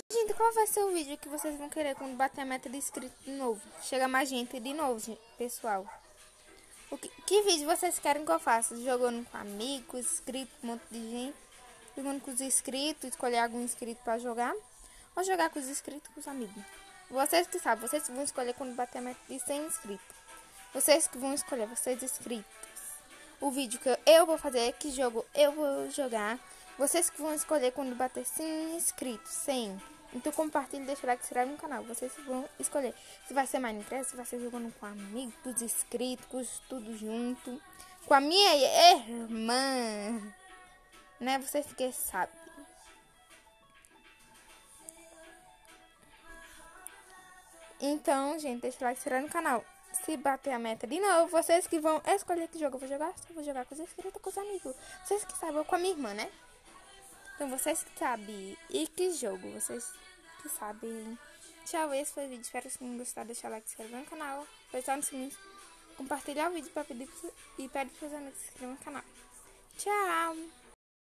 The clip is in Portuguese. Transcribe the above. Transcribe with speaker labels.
Speaker 1: gente, qual vai ser o vídeo que vocês vão querer quando bater a meta de inscrito de novo? Chega mais gente de novo, gente, pessoal. Que vídeo vocês querem que eu faça? Jogando com amigos, inscrito, um monte de gente. Jogando com os inscritos, escolher algum inscrito pra jogar. Ou jogar com os inscritos com os amigos. Vocês que sabem, vocês que vão escolher quando bater a meta de 100 inscritos. Vocês que vão escolher, vocês inscritos. O vídeo que eu vou fazer, que jogo eu vou jogar. Vocês que vão escolher quando bater 100 inscritos, 100. Então compartilhe, deixa o like, se inscreve no canal. Vocês vão escolher se vai ser Minecraft, se vai ser jogando com amigos, todos inscritos, tudo junto. Com a minha irmã, né? Vocês que sabem. Então, gente, deixa o like, se inscreve no canal. Se bater a meta de novo, vocês que vão escolher que jogo eu vou jogar. Se eu vou jogar com os inscritos, com os amigos. Vocês que sabem, ou com a minha irmã, né? Então, vocês que sabem. E que jogo? Vocês que sabem. Tchau, esse foi o vídeo. Espero que vocês tenham gostado. Deixa o like, se inscrever no canal. Apertar no sininho. Compartilhar o vídeo para pedir e pedir para os amigos se inscrevam no canal. Tchau!